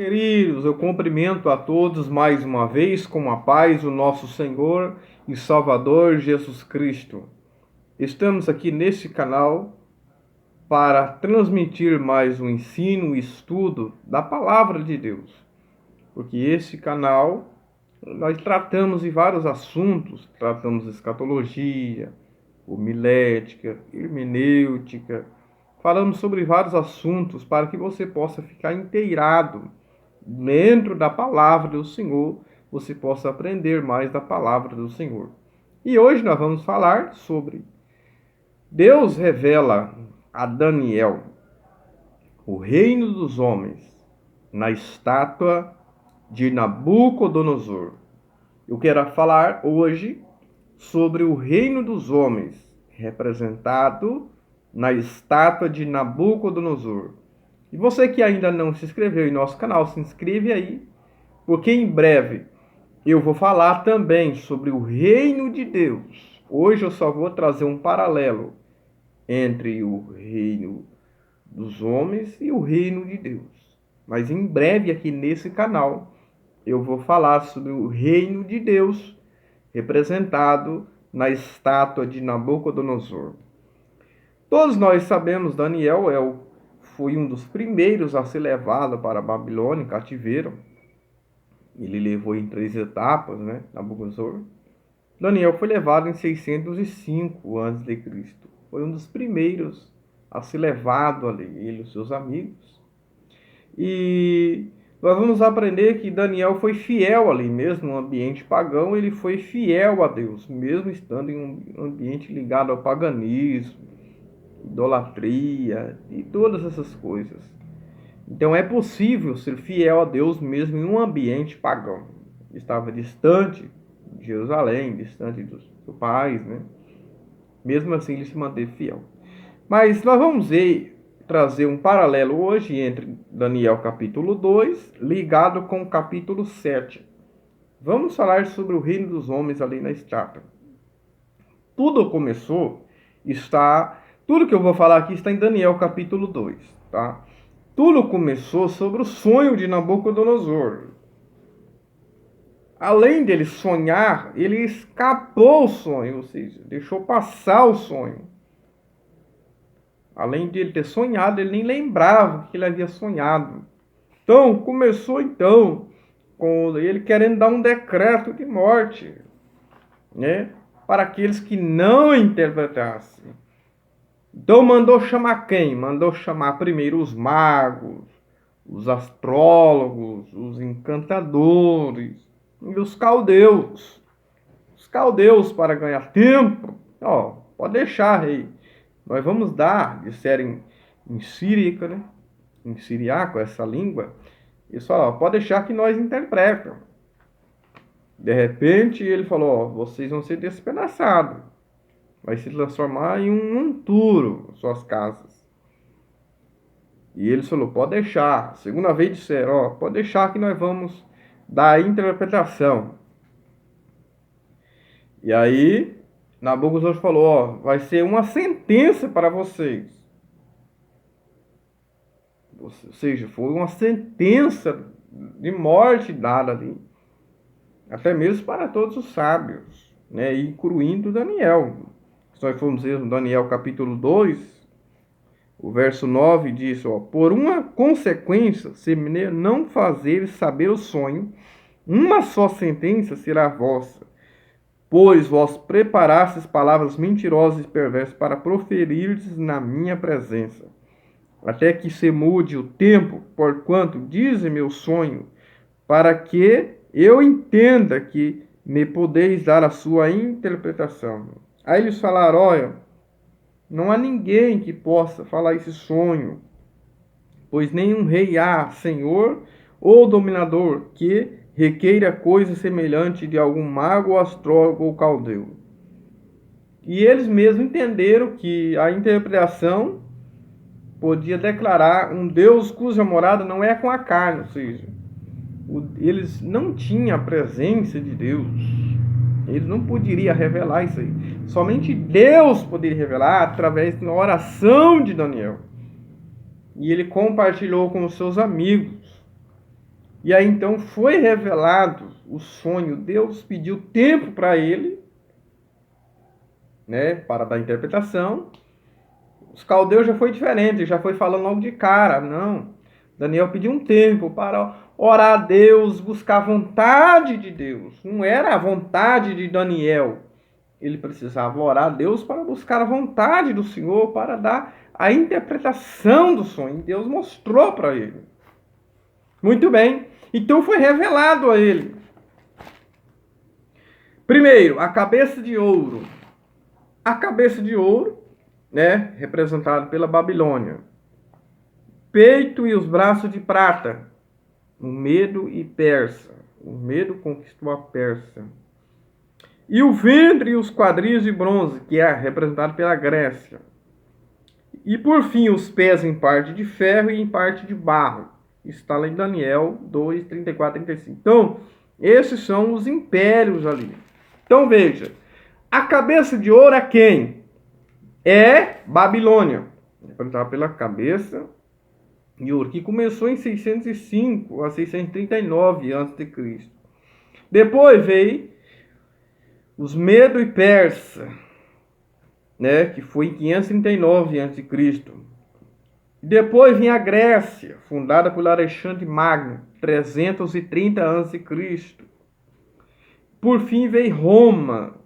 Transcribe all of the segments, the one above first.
Queridos, eu cumprimento a todos mais uma vez com a paz do nosso Senhor e Salvador Jesus Cristo. Estamos aqui neste canal para transmitir mais um ensino e estudo da Palavra de Deus, porque esse canal nós tratamos de vários assuntos, tratamos de escatologia, homilética, hermenêutica, falamos sobre vários assuntos para que você possa ficar inteirado dentro da palavra do Senhor, você possa aprender mais da palavra do Senhor. E hoje nós vamos falar sobre Deus revela a Daniel o reino dos homens na estátua de Nabucodonosor. Eu quero falar hoje sobre o reino dos homens representado na estátua de Nabucodonosor. E você que ainda não se inscreveu em nosso canal, se inscreve aí, porque em breve eu vou falar também sobre o reino de Deus. Hoje eu só vou trazer um paralelo entre o reino dos homens e o reino de Deus. Mas em breve aqui nesse canal eu vou falar sobre o reino de Deus representado na estátua de Nabucodonosor. Todos nós sabemos, Daniel foi um dos primeiros a ser levado para a Babilônia, cativeiro. Ele levou em 3 etapas, Nabucodonosor. Daniel foi levado em 605 a.C. Foi um dos primeiros a ser levado ali, ele e os seus amigos. E nós vamos aprender que Daniel foi fiel ali, mesmo no ambiente pagão, ele foi fiel a Deus, mesmo estando em um ambiente ligado ao paganismo, idolatria e todas essas coisas. Então é possível ser fiel a Deus mesmo em um ambiente pagão. Estava distante de Jerusalém, distante dos seus pais, Mesmo assim ele se manteve fiel. Mas nós vamos trazer um paralelo hoje entre Daniel capítulo 2 ligado com o capítulo 7. Vamos falar sobre o reino dos homens ali na estátua. Tudo que eu vou falar aqui está em Daniel capítulo 2, tá? Tudo começou sobre o sonho de Nabucodonosor. Além dele sonhar, ele escapou o sonho, ou seja, deixou passar o sonho. Além de ele ter sonhado, ele nem lembrava que ele havia sonhado. Então, começou com ele querendo dar um decreto de morte, para aqueles que não interpretassem. Então mandou chamar quem? Mandou chamar primeiro os magos, os astrólogos, os encantadores e os caldeus. Os caldeus, para ganhar tempo, pode deixar, rei. Nós vamos dar, disseram em síriaco, em siriaco, essa língua. Eles falaram, pode deixar que nós interpretamos. De repente ele falou, vocês vão ser despedaçados. Vai se transformar em um monturo, suas casas. E eles falaram, pode deixar. Segunda vez disseram, pode deixar que nós vamos dar a interpretação. E aí, Nabucodonosor falou, vai ser uma sentença para vocês. Ou seja, foi uma sentença de morte dada ali. Até mesmo para todos os sábios, incluindo Daniel. Se nós formos ver no Daniel capítulo 2, o verso 9 diz, por uma consequência, se não fazer saber o sonho, uma só sentença será vossa, pois vós preparastes palavras mentirosas e perversas para proferirdes na minha presença, até que se mude o tempo, porquanto dize-me o sonho, para que eu entenda que me podeis dar a sua interpretação. Aí eles falaram, olha, não há ninguém que possa falar esse sonho, pois nenhum rei há, senhor ou dominador, que requeira coisa semelhante de algum mago, astrólogo ou caldeu. E eles mesmos entenderam que a interpretação podia declarar um Deus cuja morada não é com a carne, ou seja, eles não tinham a presença de Deus. Eles não poderiam revelar isso aí. Somente Deus poderia revelar através da oração de Daniel. E ele compartilhou com os seus amigos. E aí então foi revelado o sonho. Deus pediu tempo para ele, né, para dar interpretação. Os caldeus já foi diferente, já foi falando logo de cara. Não. Daniel pediu um tempo para orar a Deus, buscar a vontade de Deus. Não era a vontade de Daniel. Ele precisava orar a Deus para buscar a vontade do Senhor, para dar a interpretação do sonho. Deus mostrou para ele. Muito bem. Então foi revelado a ele. Primeiro, a cabeça de ouro. A cabeça de ouro, né, representado pela Babilônia. Peito e os braços de prata. O Medo e Persa. O Medo conquistou a Pérsia. E o ventre e os quadris de bronze, que é representado pela Grécia. E por fim, os pés em parte de ferro e em parte de barro. Está lá em Daniel 2, 34, 35. Então, esses são os impérios ali. Então, veja. A cabeça de ouro é quem? É Babilônia. Representada pela cabeça de ouro, que começou em 605 a 639 a.C. Depois veio os Medo e Persa, né, que foi em 539 a.C. Depois vinha a Grécia, fundada por Alexandre Magno, 330 a.C. Por fim veio Roma,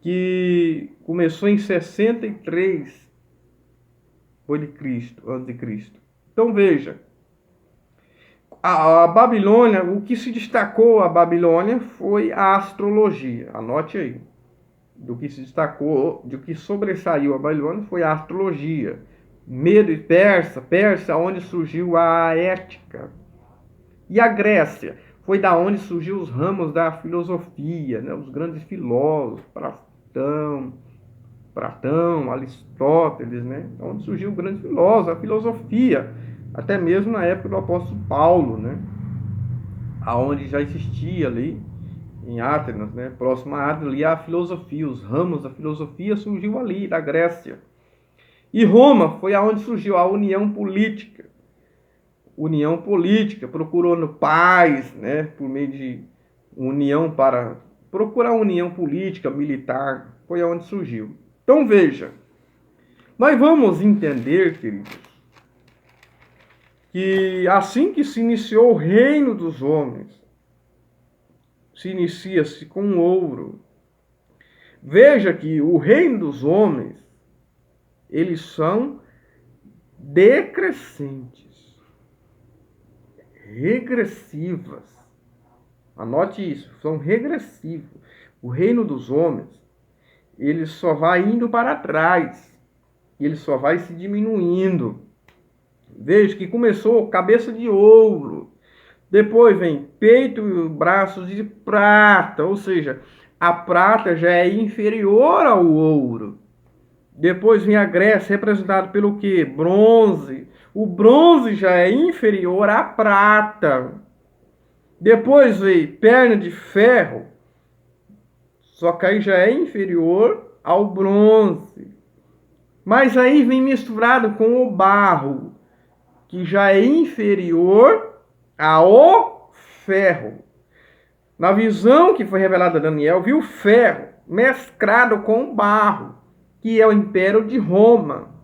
que começou em 63 a.C. Então veja, a Babilônia, o que se destacou a Babilônia foi a astrologia. Anote aí. Do que se destacou, do que sobressaiu a Babilônia foi a astrologia. Medo e Persa, onde surgiu a ética. E a Grécia foi da onde surgiu os ramos da filosofia, né? Os grandes filósofos, Platão, Aristóteles, né? Onde surgiu o grande filósofo, a filosofia, até mesmo na época do apóstolo Paulo, né? Aonde já existia ali em Atenas, né? Próximo a Atenas, ali a filosofia, os ramos da filosofia surgiu ali da Grécia. E Roma foi aonde surgiu a união política. União política, procurando paz, né? Por meio de união para procurar união política, militar, foi aonde surgiu. Então veja, nós vamos entender, queridos, que assim que se iniciou o reino dos homens, se inicia-se com ouro. Veja que o reino dos homens, eles são decrescentes, regressivas. Anote isso, são regressivos. O reino dos homens, ele só vai indo para trás, ele só vai se diminuindo. Veja que começou cabeça de ouro, depois vem peito e braços de prata, ou seja, a prata já é inferior ao ouro. Depois vem a Grécia, representada pelo quê? Bronze. O bronze já é inferior à prata. Depois vem perna de ferro, só que aí já é inferior ao bronze. Mas aí vem misturado com o barro, que já é inferior ao ferro. Na visão que foi revelada a Daniel, viu ferro mesclado com barro, que é o Império de Roma,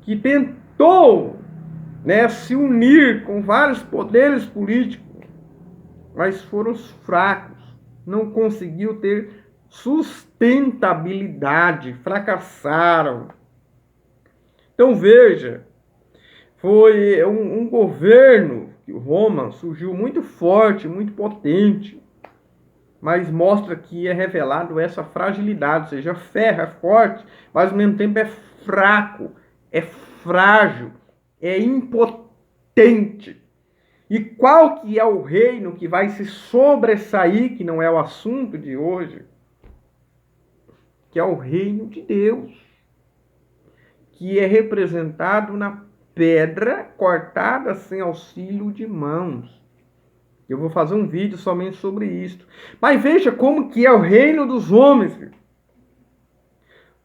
que tentou, né, se unir com vários poderes políticos, mas foram fracos, não conseguiu ter sustentabilidade, fracassaram. Então veja, foi um governo, que Roma surgiu muito forte, muito potente, mas mostra que é revelado essa fragilidade, ou seja, ferro é forte, mas ao mesmo tempo é fraco, é frágil, é impotente. E qual que é o reino que vai se sobressair, que não é o assunto de hoje, que é o reino de Deus, que é representado na pedra cortada sem auxílio de mãos. Eu vou fazer um vídeo somente sobre isso. Mas veja como que é o reino dos homens.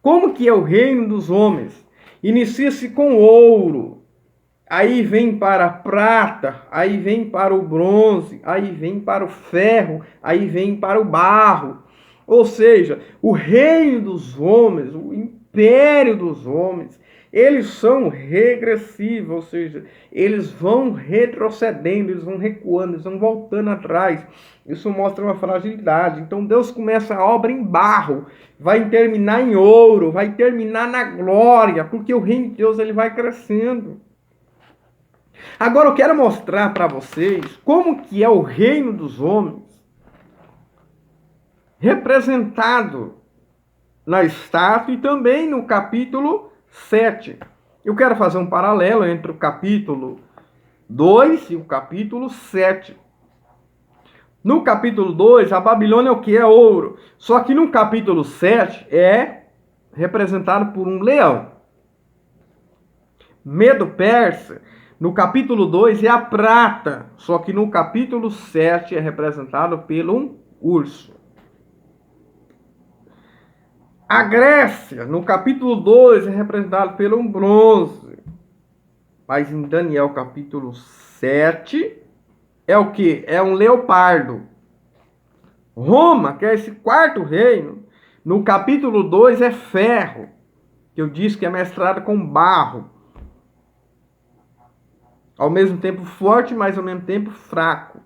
Como que é o reino dos homens? Inicia-se com ouro. aí vem para a prata, aí vem para o bronze, aí vem para o ferro, aí vem para o barro. Ou seja, o reino dos homens, o império dos homens, eles são regressivos, ou seja, eles vão retrocedendo, eles vão recuando, eles vão voltando atrás. Isso mostra uma fragilidade. Então Deus começa a obra em barro, vai terminar em ouro, vai terminar na glória, porque o reino de Deus ele vai crescendo. Agora eu quero mostrar para vocês como que é o reino dos homens representado na estátua e também no capítulo 7. Eu quero fazer um paralelo entre o capítulo 2 e o capítulo 7. No capítulo 2, a Babilônia é o que? É ouro. Só que no capítulo 7 é representado por um leão. Medo persa, no capítulo 2 é a prata. Só que no capítulo 7 é representado pelo um urso. A Grécia, no capítulo 2, é representado pelo um bronze. Mas em Daniel, capítulo 7, é o que? É um leopardo. Roma, que é esse quarto reino, no capítulo 2 é ferro, que eu disse que é mestrado com barro. Ao mesmo tempo forte, mas ao mesmo tempo fraco.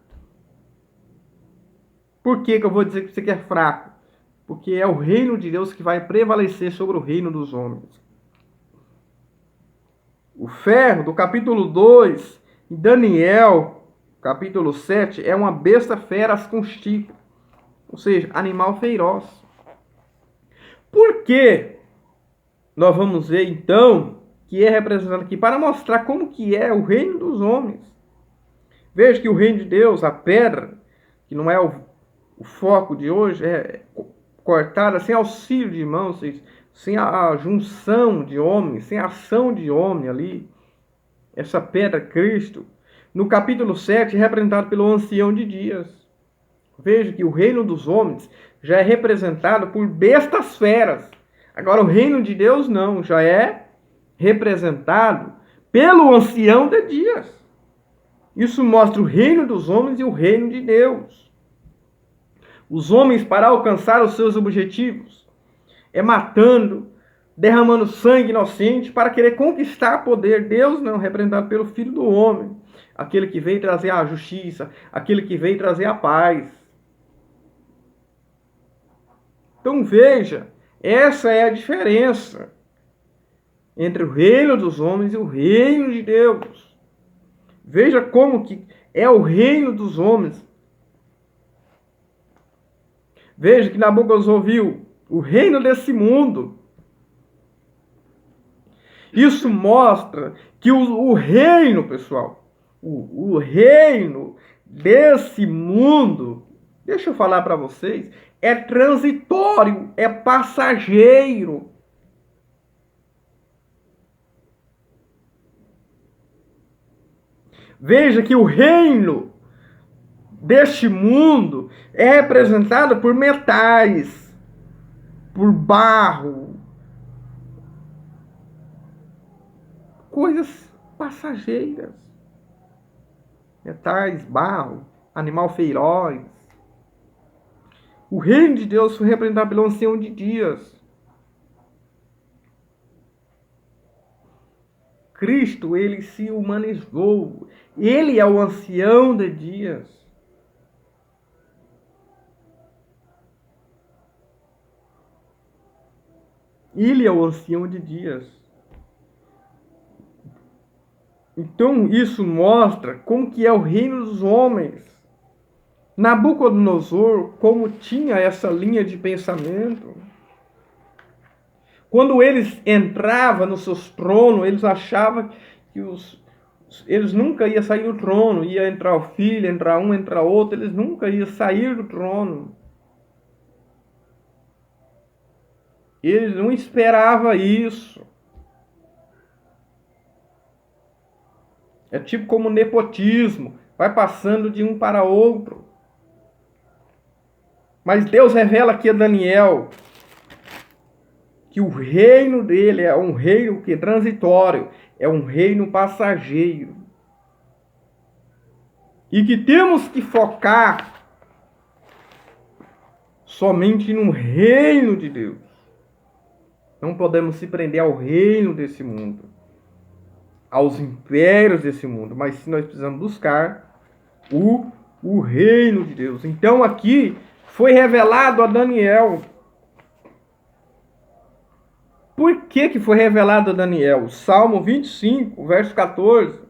Por que eu vou dizer que você é fraco? Porque é o reino de Deus que vai prevalecer sobre o reino dos homens. O ferro, do capítulo 2, em Daniel, capítulo 7, é uma besta feras com chifre. Ou seja, animal feroz. Por que nós vamos ver, então, que é representado aqui? Para mostrar como que é o reino dos homens. Veja que o reino de Deus, a pedra, que não é o foco de hoje, é cortada sem auxílio de mãos, sem a junção de homens, sem a ação de homem ali. Essa pedra, Cristo, no capítulo 7, é representado pelo ancião de dias. Veja que o reino dos homens já é representado por bestas feras. Agora, o reino de Deus não, já é representado pelo ancião de dias. Isso mostra o reino dos homens e o reino de Deus. Os homens, para alcançar os seus objetivos, é matando, derramando sangue inocente para querer conquistar poder. Deus não, representado pelo Filho do Homem, aquele que veio trazer a justiça, aquele que veio trazer a paz. Então veja, essa é a diferença entre o reino dos homens e o reino de Deus. Veja como que é o reino dos homens. Veja que Nabucodonosor viu o reino desse mundo. Isso mostra que o reino, pessoal, o reino desse mundo, deixa eu falar para vocês, é transitório, é passageiro. Veja que o reino deste mundo é representado por metais, por barro, coisas passageiras. Metais, barro, animal feroz. O reino de Deus foi representado pelo ancião de dias. Cristo, ele se humanizou. Ele é o ancião de dias. Ele é o ancião de dias. Então isso mostra como que é o reino dos homens. Nabucodonosor, como tinha essa linha de pensamento, quando eles entravam nos seus tronos, eles achavam que eles nunca iam sair do trono. Ia entrar o filho, entrar um, entrar outro, eles nunca iam sair do trono. Eles não esperavam isso. É tipo como nepotismo, vai passando de um para outro. Mas Deus revela aqui a Daniel que o reino dele é um reino que é transitório, é um reino passageiro. E que temos que focar somente no reino de Deus. Não podemos se prender ao reino desse mundo, aos impérios desse mundo, mas sim nós precisamos buscar o reino de Deus. Então aqui foi revelado a Daniel. Por que foi revelado a Daniel? Salmo 25, verso 14,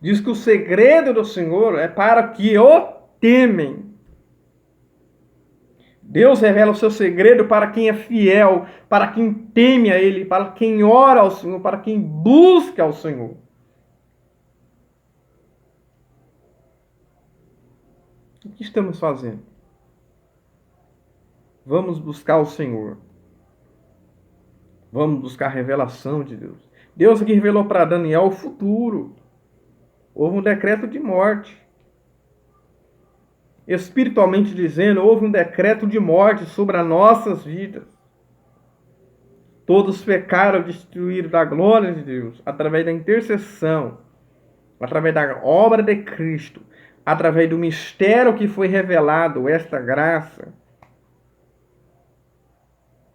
diz que o segredo do Senhor é para que o temem. Deus revela o seu segredo para quem é fiel, para quem teme a Ele, para quem ora ao Senhor, para quem busca ao Senhor. O que estamos fazendo? Vamos buscar o Senhor. Vamos buscar a revelação de Deus. Deus aqui revelou para Daniel o futuro. Houve um decreto de morte. Espiritualmente dizendo, houve um decreto de morte sobre as nossas vidas. Todos pecaram, destruíram da glória de Deus, através da intercessão, através da obra de Cristo, através do mistério que foi revelado, esta graça.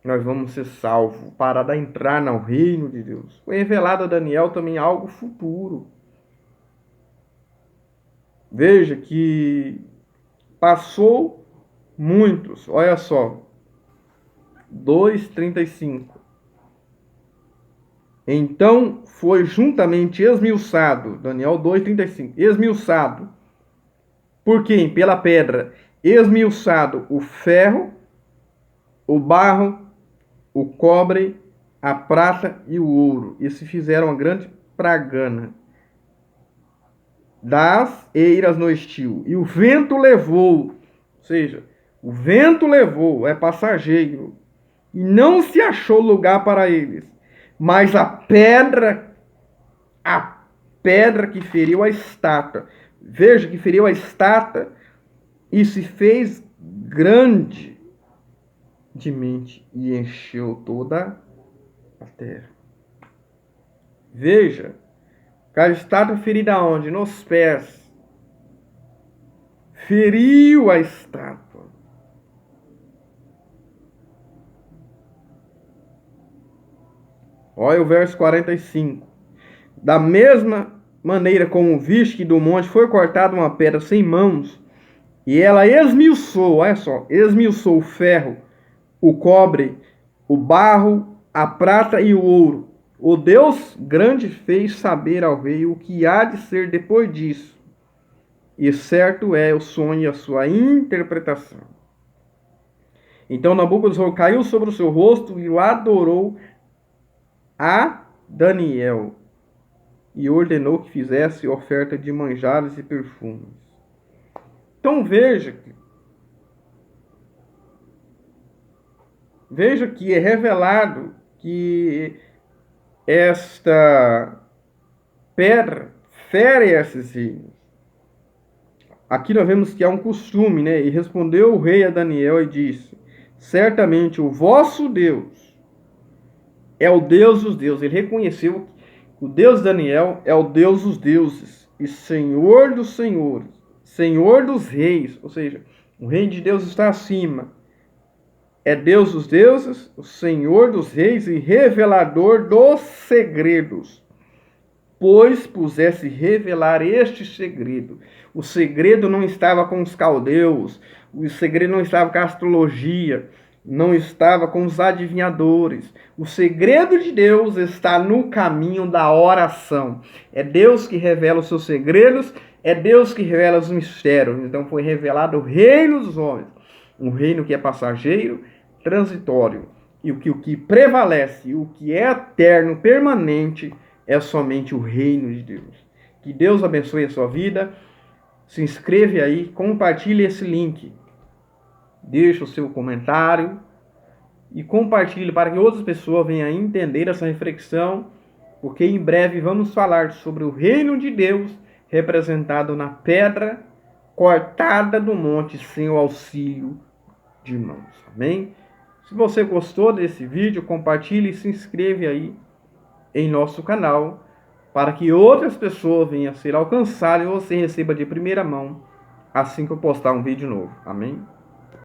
Nós vamos ser salvos para entrar no reino de Deus. Foi revelado a Daniel também algo futuro. Veja que passou muitos, olha só, 2:35. Então foi juntamente esmiuçado, Daniel 2:35, esmiuçado. Por quem? Pela pedra. Esmiuçado o ferro, o barro, o cobre, a prata e o ouro. E se fizeram uma grande pragana das eiras no estio. E o vento levou, ou seja, o vento levou, é passageiro, e não se achou lugar para eles. Mas a pedra que feriu a estátua, veja que feriu a estátua e se fez grande de mente e encheu toda a terra. Veja, que a estátua ferida aonde? Nos pés. Feriu a estátua. Olha o verso 45. Da mesma maneira como viste que do monte foi cortada uma pedra sem mãos, e ela esmiuçou, olha só, esmiuçou o ferro, o cobre, o barro, a prata e o ouro. O Deus grande fez saber ao rei o que há de ser depois disso. E certo é o sonho e a sua interpretação. Então Nabucodonosor caiu sobre o seu rosto e o adorou a Daniel. E ordenou que fizesse oferta de manjares e perfumes. Então veja que é revelado que esta pedra fere esses reinos. Aqui nós vemos que há um costume, né? E respondeu o rei a Daniel e disse: certamente o vosso Deus é o Deus dos deuses. Ele reconheceu que o Deus de Daniel é o Deus dos deuses e Senhor dos senhores, Senhor dos reis. Ou seja, o reino de Deus está acima. É Deus dos deuses, o Senhor dos reis e revelador dos segredos. Pois pusesse revelar este segredo. O segredo não estava com os caldeus, o segredo não estava com a astrologia, não estava com os adivinhadores. O segredo de Deus está no caminho da oração. É Deus que revela os seus segredos, é Deus que revela os mistérios. Então foi revelado o reino dos homens, um reino que é passageiro, transitório, e o que prevalece, o que é eterno, permanente, é somente o reino de Deus. Que Deus abençoe a sua vida. Se inscreve aí, compartilhe esse link. Deixe o seu comentário e compartilhe para que outras pessoas venham a entender essa reflexão, porque em breve vamos falar sobre o reino de Deus representado na pedra cortada do monte sem o auxílio de mãos. Amém? Se você gostou desse vídeo, compartilhe e se inscreve aí em nosso canal para que outras pessoas venham a ser alcançadas e você receba de primeira mão assim que eu postar um vídeo novo. Amém?